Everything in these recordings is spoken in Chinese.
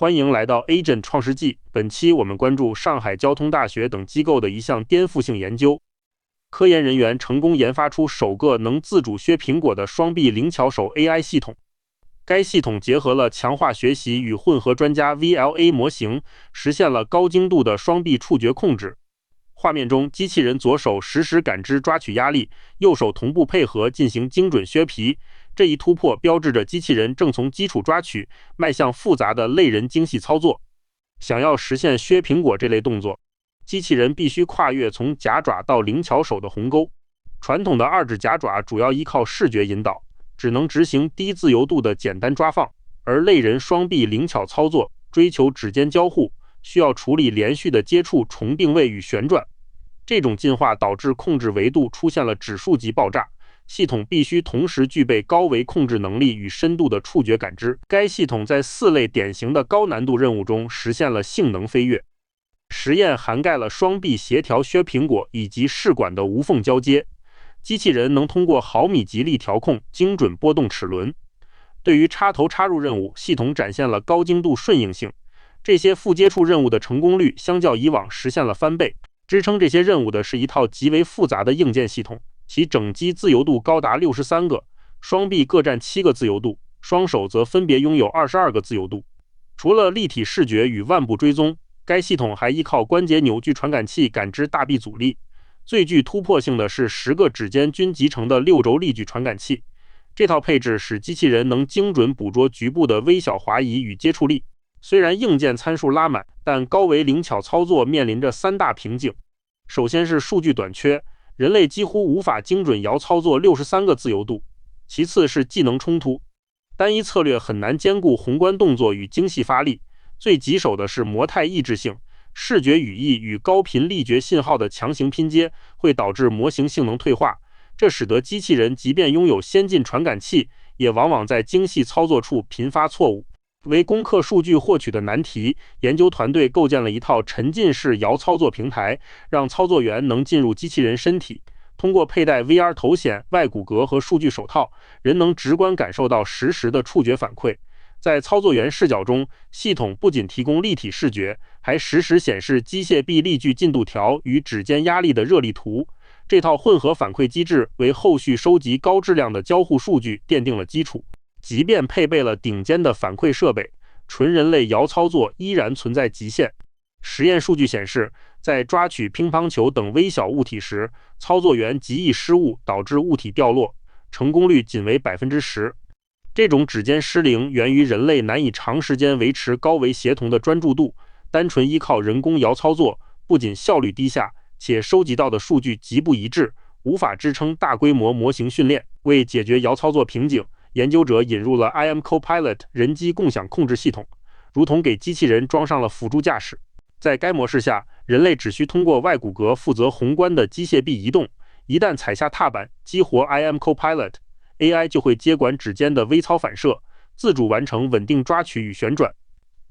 欢迎来到 Agent 创世纪。本期我们关注上海交通大学等机构的一项颠覆性研究。科研人员成功研发出首个能自主削苹果的双臂灵巧手 AI 系统。该系统结合了强化学习与混合专家 VLA 模型，实现了高精度的双臂触觉控制。画面中，机器人左手实时感知抓取压力，右手同步配合进行精准削皮。这一突破标志着机器人正从基础抓取迈向复杂的类人精细操作。想要实现削苹果这类动作，机器人必须跨越从夹爪到灵巧手的鸿沟。传统的二指夹爪主要依靠视觉引导，只能执行低自由度的简单抓放，而类人双臂灵巧操作追求指尖交互，需要处理连续的接触、重定位与旋转。这种进化导致控制维度出现了指数级爆炸，系统必须同时具备高维控制能力与深度的触觉感知。该系统在4类典型的高难度任务中实现了性能飞跃。实验涵盖了双臂协调削苹果以及试管的无缝交接。机器人能通过毫米级力调控精准拨动齿轮。对于插头插入任务，系统展现了高精度顺应性。这些副接触任务的成功率相较以往实现了翻倍。支撑这些任务的是一套极为复杂的硬件系统，其整机自由度高达63个，双臂各占7个自由度，双手则分别拥有22个自由度。除了立体视觉与腕部追踪，该系统还依靠关节扭矩传感器感知大臂阻力。最具突破性的是10个指尖均集成的6轴力矩传感器。这套配置使机器人能精准捕捉局部的微小滑移与接触力。虽然硬件参数拉满，但高维灵巧操作面临着3大瓶颈。首先是数据短缺，人类几乎无法精准摇操作63个自由度。其次是技能冲突，单一策略很难兼顾宏观动作与精细发力。最棘手的是模态抑制性，视觉语义与高频力觉信号的强行拼接会导致模型性能退化，这使得机器人即便拥有先进传感器，也往往在精细操作处频发错误。为攻克数据获取的难题，研究团队构建了一套沉浸式摇操作平台，让操作员能进入机器人身体，通过佩戴 VR 头显、外骨骼和数据手套，人能直观感受到实时的触觉反馈。在操作员视角中，系统不仅提供立体视觉，还实时显示机械臂力矩进度条与指尖压力的热力图。这套混合反馈机制为后续收集高质量的交互数据奠定了基础。即便配备了顶尖的反馈设备，纯人类摇操作依然存在极限。实验数据显示，在抓取乒乓球等微小物体时，操作员极易失误，导致物体掉落，成功率仅为 10%。这种指尖失灵源于人类难以长时间维持高维协同的专注度，单纯依靠人工摇操作不仅效率低下，且收集到的数据极不一致，无法支撑大规模模型训练。为解决摇操作瓶颈，研究者引入了 IM Copilot 人机共享控制系统，如同给机器人装上了辅助驾驶。在该模式下，人类只需通过外骨骼负责宏观的机械臂移动，一旦踩下踏板，激活 IM Copilot，AI 就会接管指尖的微操反射，自主完成稳定抓取与旋转。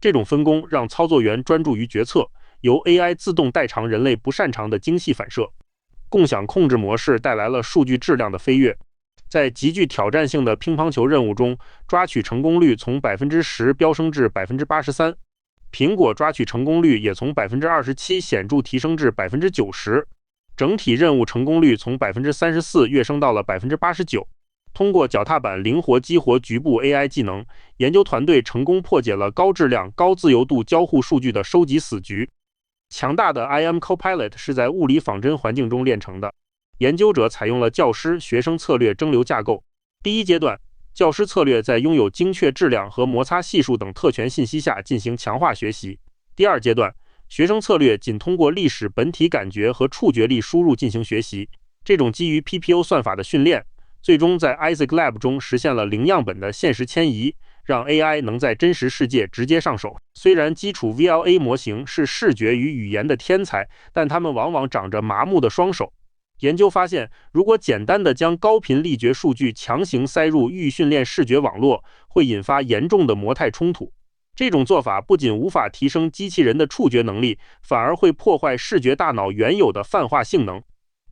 这种分工让操作员专注于决策，由 AI 自动代偿人类不擅长的精细反射。共享控制模式带来了数据质量的飞跃。在极具挑战性的乒乓球任务中，抓取成功率从 10% 飙升至 83%， 苹果抓取成功率也从 27% 显著提升至 90%， 整体任务成功率从 34% 跃升到了 89%。 通过脚踏板灵活激活局部 AI 技能，研究团队成功破解了高质量、高自由度交互数据的收集死局。强大的 IM Copilot 是在物理仿真环境中练成的。研究者采用了教师学生策略蒸馏架构。第一阶段，教师策略在拥有精确质量和摩擦系数等特权信息下进行强化学习。第二阶段，学生策略仅通过历史本体感觉和触觉力输入进行学习。这种基于 PPO 算法的训练，最终在 Isaac Lab 中实现了零样本的现实迁移，让 AI 能在真实世界直接上手。虽然基础 VLA 模型是视觉与语言的天才，但它们往往长着麻木的双手。研究发现，如果简单的将高频力觉数据强行塞入预训练视觉网络，会引发严重的模态冲突。这种做法不仅无法提升机器人的触觉能力，反而会破坏视觉大脑原有的泛化性能。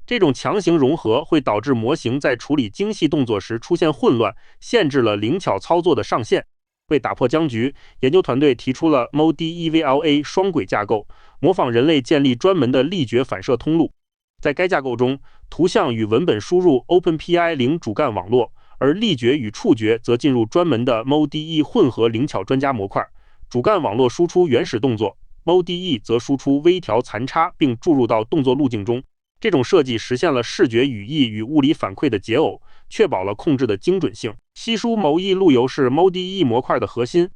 这种强行融合会导致模型在处理精细动作时出现混乱，限制了灵巧操作的上限。为打破僵局，研究团队提出了 MODEVLA 双轨架构，模仿人类建立专门的力觉反射通路。在该架构中，图像与文本输入 OpenPI 零主干网络，而力觉与触觉则进入专门的 MODE 混合灵巧专家模块。主干网络输出原始动作， MODE 则输出微调残差并注入到动作路径中。这种设计实现了视觉语义与物理反馈的解耦，确保了控制的精准性。稀疏某一路由是 MODE 模块的核心，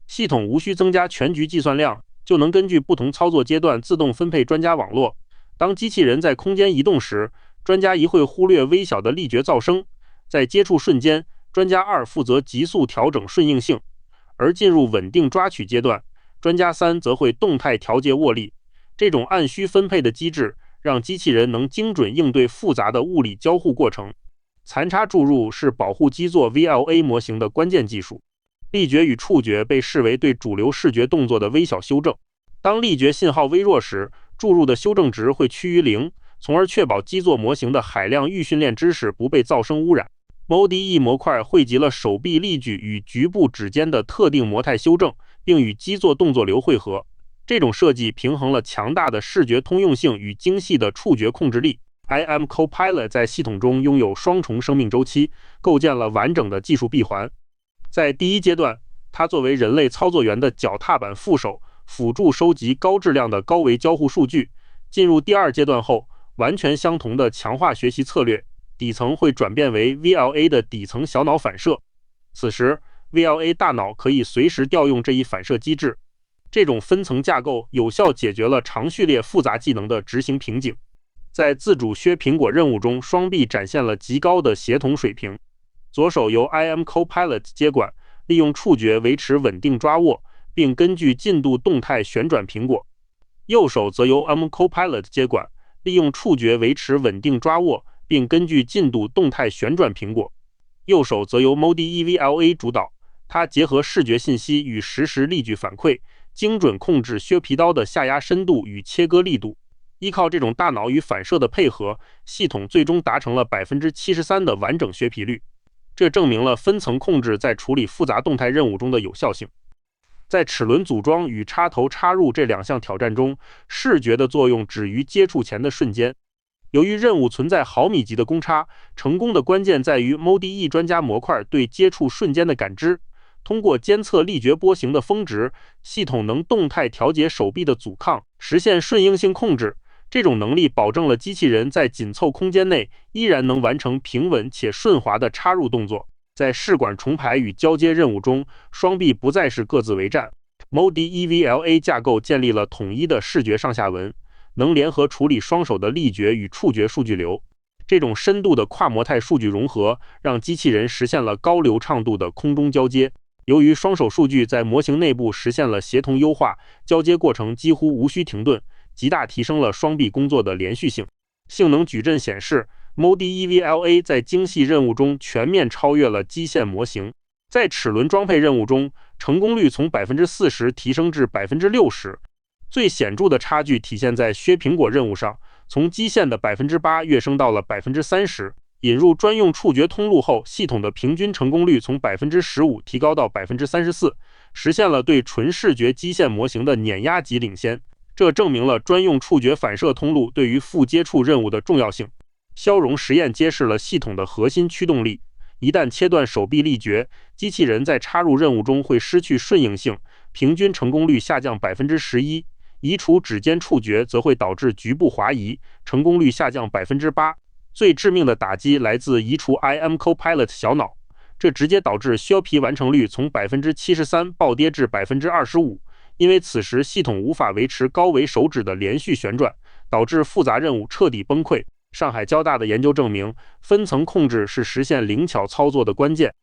系统无需增加全局计算量，就能根据不同操作阶段自动分配专家网络。当机器人在空间移动时，专家1会忽略微小的力觉噪声，在接触瞬间，专家2负责急速调整顺应性，而进入稳定抓取阶段，专家3则会动态调节握力。这种按需分配的机制让机器人能精准应对复杂的物理交互过程。残差注入是保护基座 VLA 模型的关键技术。力觉与触觉被视为对主流视觉动作的微小修正。当力觉信号微弱时，注入的修正值会趋于0，从而确保基座模型的海量预训练知识不被噪声污染。MODE 模块汇集了手臂力矩与局部指尖的特定模态修正，并与基座动作流汇合。这种设计平衡了强大的视觉通用性与精细的触觉控制力。IM Copilot 在系统中拥有双重生命周期，构建了完整的技术闭环。在第一阶段，它作为人类操作员的脚踏板副手，辅助收集高质量的高维交互数据。进入第二阶段后，完全相同的强化学习策略，底层会转变为 VLA 的底层小脑反射。此时 VLA 大脑可以随时调用这一反射机制。这种分层架构有效解决了长序列复杂技能的执行瓶颈。在自主削苹果任务中，双臂展现了极高的协同水平。左手由 IM Copilot 接管，利用触觉维持稳定抓握，并根据进度动态旋转苹果。右手则由 IM Copilot 接管，利用触觉维持稳定抓握，并根据进度动态旋转苹果。右手则由 MODEVLA 主导，它结合视觉信息与实时力矩反馈，精准控制削皮刀的下压深度与切割力度。依靠这种大脑与反射的配合，系统最终达成了 73% 的完整削皮率。这证明了分层控制在处理复杂动态任务中的有效性。在齿轮组装与插头插入这2项挑战中，视觉的作用止于接触前的瞬间。由于任务存在毫米级的公差，成功的关键在于 MODE 专家模块对接触瞬间的感知。通过监测力觉波形的峰值，系统能动态调节手臂的阻抗，实现顺应性控制。这种能力保证了机器人在紧凑空间内依然能完成平稳且顺滑的插入动作。在试管重排与交接任务中，双臂不再是各自为战。MODEVLA 架构建立了统一的视觉上下文，能联合处理双手的力觉与触觉数据流。这种深度的跨模态数据融合，让机器人实现了高流畅度的空中交接。由于双手数据在模型内部实现了协同优化，交接过程几乎无需停顿，极大提升了双臂工作的连续性。性能矩阵显示， MODEVLA 在精细任务中全面超越了基线模型。在齿轮装配任务中，成功率从 40% 提升至 60%。最显著的差距体现在削苹果任务上，从基线的 8% 跃升到了 30%。引入专用触觉通路后，系统的平均成功率从 15% 提高到 34%， 实现了对纯视觉基线模型的碾压级领先。这证明了专用触觉反射通路对于负接触任务的重要性。消融实验揭示了系统的核心驱动力。一旦切断手臂力觉，机器人在插入任务中会失去顺应性，平均成功率下降 11%。移除指尖触觉则会导致局部滑移，成功率下降 8%。最致命的打击来自移除 IM Copilot 小脑，这直接导致削皮完成率从 73% 暴跌至 25%， 因为此时系统无法维持高维手指的连续旋转，导致复杂任务彻底崩溃。上海交大的研究证明，分层控制是实现灵巧操作的关键。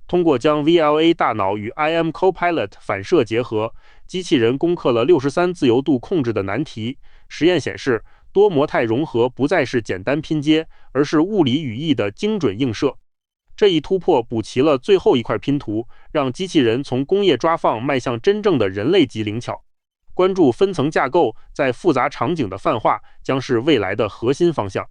通过将 VLA 大脑与 IM Copilot 反射结合，机器人攻克了63自由度控制的难题。实验显示，多模态融合不再是简单拼接，而是物理语义的精准映射。这一突破补齐了最后一块拼图，让机器人从工业抓放迈向真正的人类级灵巧。关注分层架构在复杂场景的泛化，将是未来的核心方向。